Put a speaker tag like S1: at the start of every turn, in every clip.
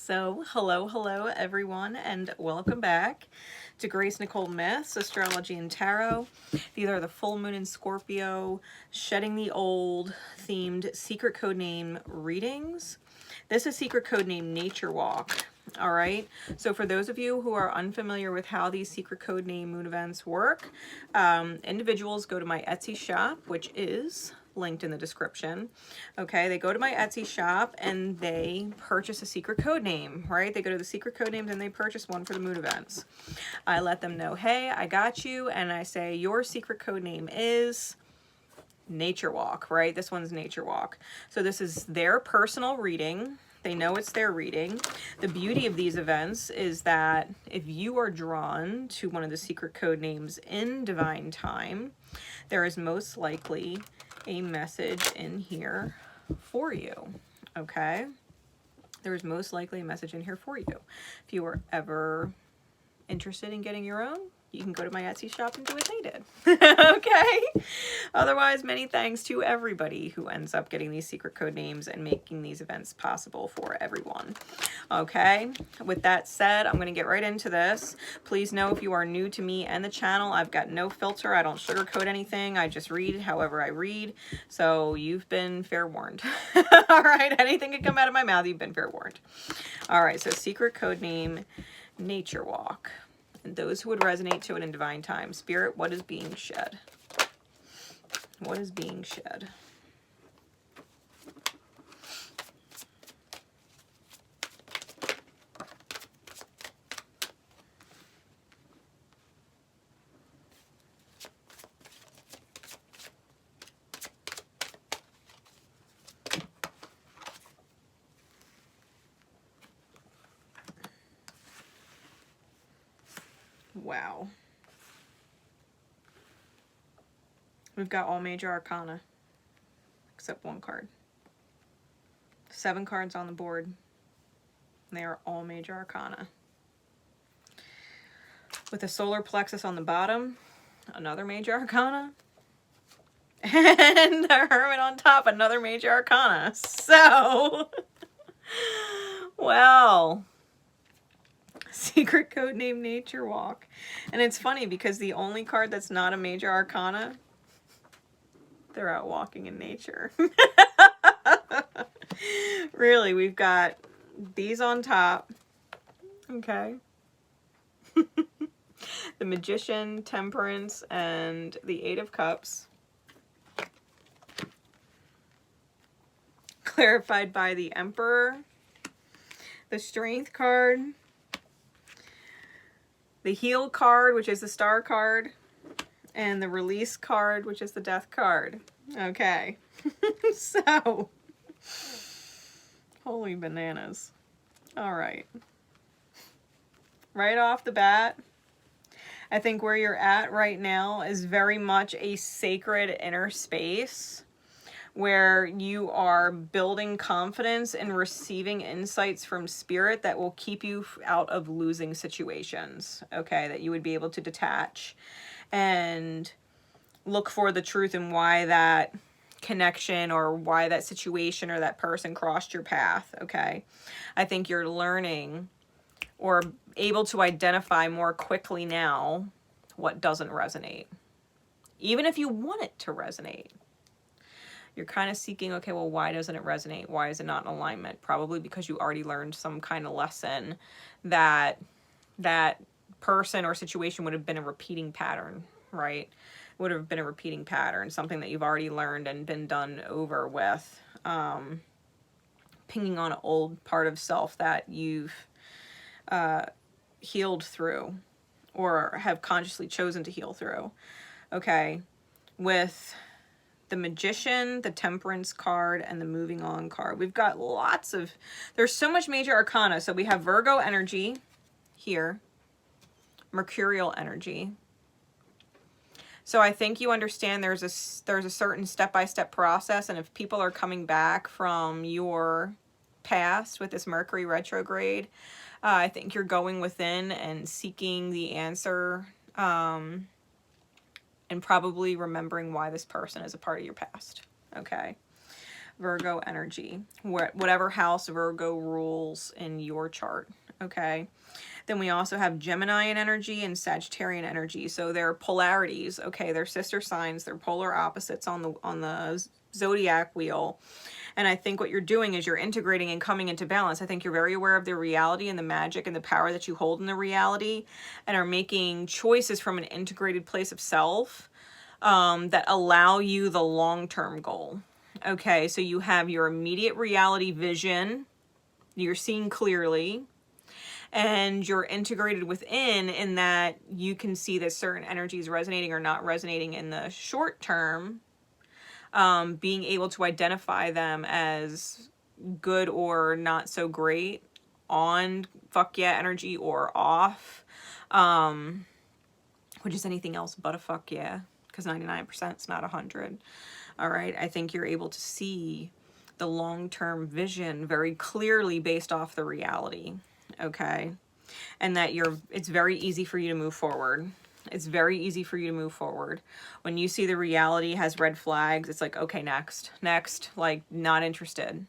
S1: So, hello everyone, and welcome back to Nicole Myths, Astrology and Tarot. These are the full moon in Scorpio, shedding the old themed secret code name readings. This is secret code name Nature Walk. All right. So for those of you who are unfamiliar with how these secret code name moon events work, individuals go to my Etsy shop, which is linked in the description. Okay, they go to my Etsy shop and they purchase a secret code name, right? They go to the secret code names and they purchase one for the moon events. I let them know, hey, I got you, and I say your secret code name is Nature Walk, right? This one's Nature Walk. So this is their personal reading. They know it's their reading. The beauty of these events is that if you are drawn to one of the secret code names in divine time, there is most likely a message in here for you, okay? There is most likely a message in here for you. If you were ever interested in getting your own, you can go to my Etsy shop and do what they did. Okay? Otherwise, many thanks to everybody who ends up getting these secret code names and making these events possible for everyone. Okay? With that said, I'm going to get right into this. Please know if you are new to me and the channel, I've got no filter. I don't sugarcoat anything. I just read however I read. So you've been fair warned. All right? Anything can come out of my mouth, you've been fair warned. All right. So secret code name Nature Walk. And those who would resonate to it in divine time. Spirit, what is being shed? What is being shed? Wow. We've got all major arcana, except one card. 7 cards on the board. They are all major arcana. With the solar plexus on the bottom, another major arcana. And the hermit on top, another major arcana. So, well, secret code name Nature Walk. And it's funny because the only card that's not a major arcana, they're out walking in nature. Really, we've got these on top. Okay. The Magician, Temperance, and the 8 of Cups. Clarified by the Emperor. The Strength card. The Heal card, which is the Star card. And the Release card, which is the Death card. Okay. So, holy bananas. All right. Right off the bat, I think where you're at right now is very much a sacred inner space where you are building confidence and receiving insights from spirit that will keep you out of losing situations, okay? That you would be able to detach and look for the truth and why that connection or why that situation or that person crossed your path, okay? I think you're learning or able to identify more quickly now what doesn't resonate. Even if you want it to resonate. You're kind of seeking, okay, well, why doesn't it resonate? Why is it not in alignment? Probably because you already learned some kind of lesson that that person or situation would have been a repeating pattern, right? Would have been a repeating pattern, something that you've already learned and been done over with. Pinging on an old part of self that you've healed through or have consciously chosen to heal through. Okay, with the Magician, the Temperance card, and the Moving On card. We've got lots of, there's so much major arcana. So we have Virgo energy here, Mercurial energy. So I think you understand there's a certain step-by-step process, and if people are coming back from your past with this Mercury retrograde, I think you're going within and seeking the answer, and probably remembering why this person is a part of your past. Okay. Virgo energy, whatever house Virgo rules in your chart, okay? Then we also have Geminian energy and Sagittarian energy. So they're polarities, okay? They're sister signs, they're polar opposites on the zodiac wheel. And I think what you're doing is you're integrating and coming into balance. I think you're very aware of the reality and the magic and the power that you hold in the reality, and are making choices from an integrated place of self that allow you the long-term goal. Okay, so you have your immediate reality vision, you're seeing clearly, and you're integrated within in that you can see that certain energies resonating or not resonating in the short term, being able to identify them as good or not so great, on fuck yeah energy or off, which is anything else but a fuck yeah, because 99% is not 100. All right, I think you're able to see the long-term vision very clearly based off the reality, okay? And that it's very easy for you to move forward. It's very easy for you to move forward. When you see the reality has red flags, it's like, okay, next, like, not interested.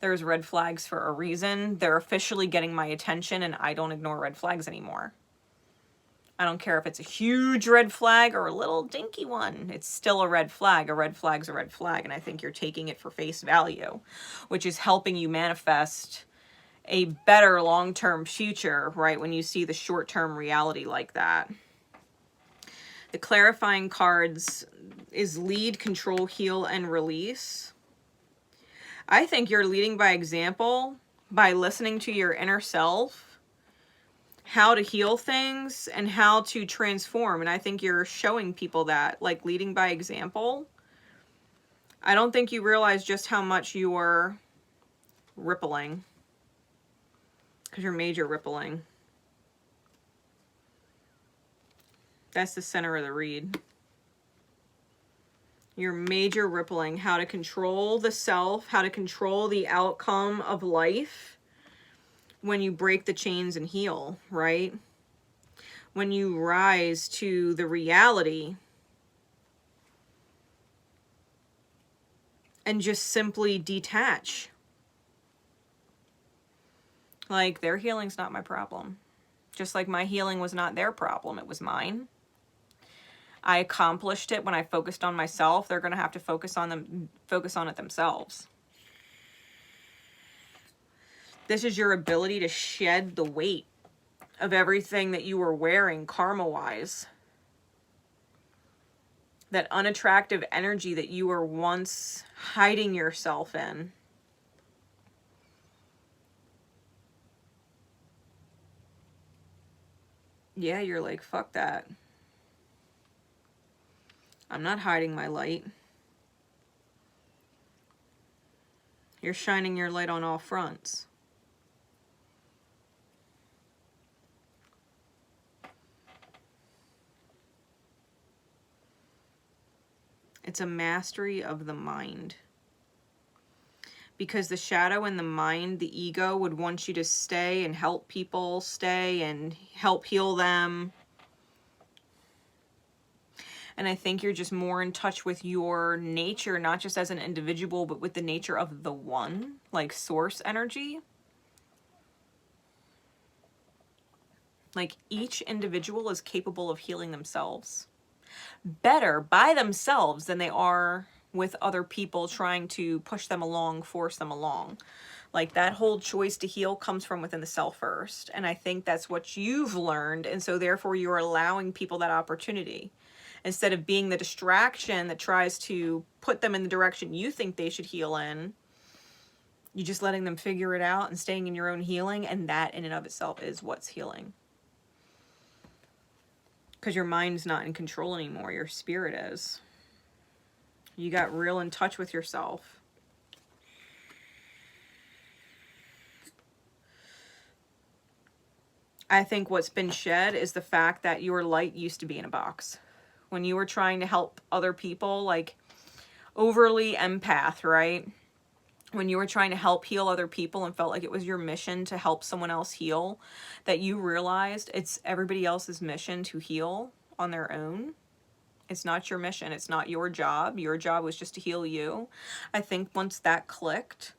S1: There's red flags for a reason. They're officially getting my attention, and I don't ignore red flags anymore. I don't care if it's a huge red flag or a little dinky one. It's still a red flag. A red flag's a red flag. And I think you're taking it for face value, which is helping you manifest a better long-term future, right? When you see the short-term reality like that. The clarifying cards is lead, control, heal, and release. I think you're leading by example by listening to your inner self, how to heal things and how to transform. And I think you're showing people that, like, leading by example. I don't think you realize just how much you're rippling, because you're major rippling. That's the center of the read. You're major rippling, how to control the self, how to control the outcome of life when you break the chains and heal, right? When you rise to the reality and just simply detach. Like, their healing's not my problem. Just like my healing was not their problem, it was mine. I accomplished it when I focused on myself. They're going to have to focus on it themselves. This is your ability to shed the weight of everything that you were wearing karma-wise. That unattractive energy that you were once hiding yourself in. Yeah, you're like, fuck that. I'm not hiding my light. You're shining your light on all fronts. It's a mastery of the mind. Because the shadow and the mind, the ego, would want you to stay and help people stay and help heal them. And I think you're just more in touch with your nature, not just as an individual, but with the nature of the one, like source energy. Like, each individual is capable of healing themselves better by themselves than they are with other people trying to push them along, force them along. Like, that whole choice to heal comes from within the self first. And I think that's what you've learned. And so therefore you're allowing people that opportunity. Instead of being the distraction that tries to put them in the direction you think they should heal in, you're just letting them figure it out and staying in your own healing. And that in and of itself is what's healing. Because your mind's not in control anymore. Your spirit is. You got real in touch with yourself. I think what's been shed is the fact that your light used to be in a box. When you were trying to help other people, like overly empath, right? When you were trying to help heal other people and felt like it was your mission to help someone else heal, that you realized it's everybody else's mission to heal on their own. It's not your mission. It's not your job. Your job was just to heal you. I think once that clicked,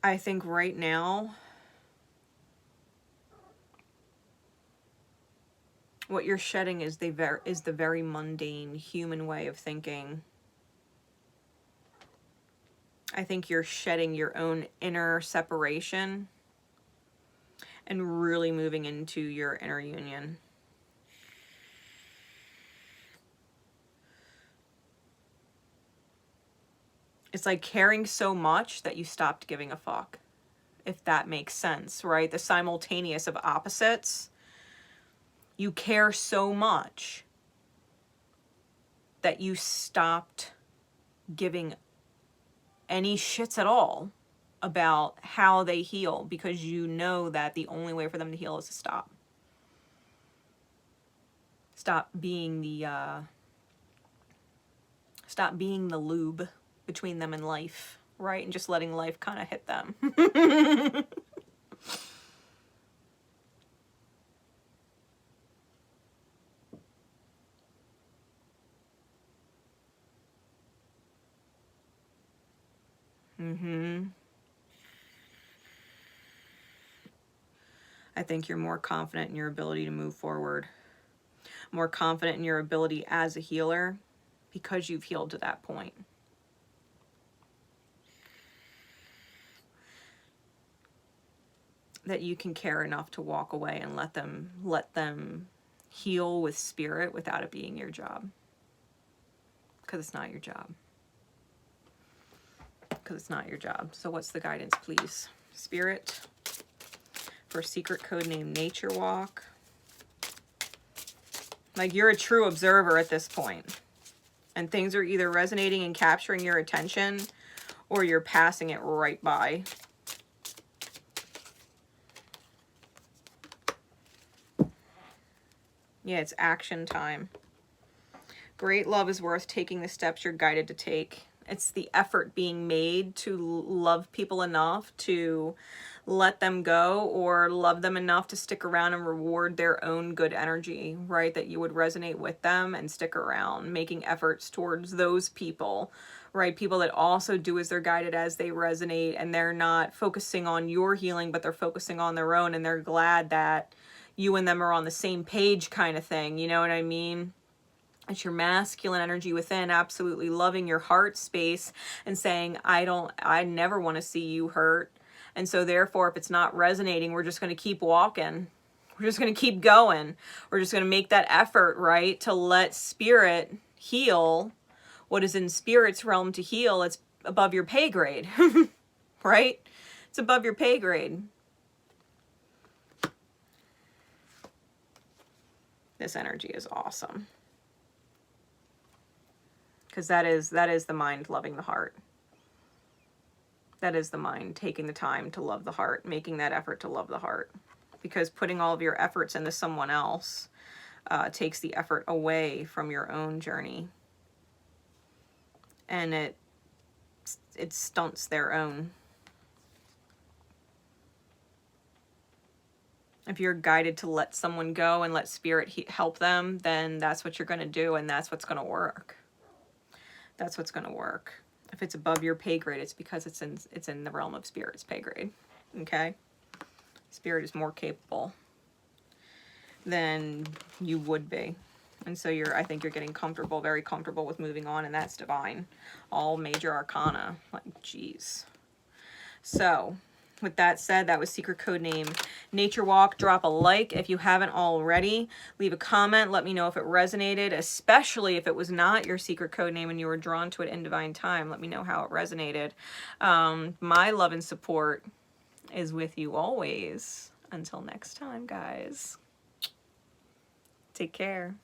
S1: I think right now, what you're shedding is the very mundane human way of thinking. I think you're shedding your own inner separation and really moving into your inner union. It's like caring so much that you stopped giving a fuck, if that makes sense, right? The simultaneous of opposites. You care so much that you stopped giving any shits at all about how they heal, because you know that the only way for them to heal is to stop. Stop being the lube between them and life, right? And just letting life kind of hit them. I think you're more confident in your ability to move forward. More confident in your ability as a healer because you've healed to that point. That you can care enough to walk away and let them heal with spirit without it being your job. Because it's not your job. Because it's not your job. So what's the guidance, please? Spirit, for secret code name Nature Walk. Like, you're a true observer at this point. And things are either resonating and capturing your attention, or you're passing it right by. Yeah, it's action time. Great love is worth taking the steps you're guided to take. It's the effort being made to love people enough to let them go, or love them enough to stick around and reward their own good energy, right? That you would resonate with them and stick around, making efforts towards those people, right? People that also do as they're guided, as they resonate, and they're not focusing on your healing, but they're focusing on their own, and they're glad that you and them are on the same page, kind of thing. You know what I mean? It's your masculine energy within, absolutely loving your heart space and saying, I never want to see you hurt. And so therefore, if it's not resonating, we're just going to keep walking. We're just going to keep going. We're just going to make that effort, right? To let spirit heal what is in spirit's realm to heal. It's above your pay grade, right? It's above your pay grade. This energy is awesome. Because that is the mind loving the heart. That is the mind taking the time to love the heart, making that effort to love the heart. Because putting all of your efforts into someone else takes the effort away from your own journey. And it stunts their own. If you're guided to let someone go and let spirit help them, then that's what you're going to do, and that's what's going to work. That's what's going to work. If it's above your pay grade, it's because it's in the realm of spirit's pay grade. Okay? Spirit is more capable than you would be. And so I think you're getting comfortable, very comfortable with moving on, and that's divine. All major arcana. Like, geez. So, with that said, that was secret code name Nature Walk. Drop a like if you haven't already. Leave a comment. Let me know if it resonated, especially if it was not your secret code name and you were drawn to it in divine time. Let me know how it resonated. My love and support is with you always. Until next time, guys. Take care.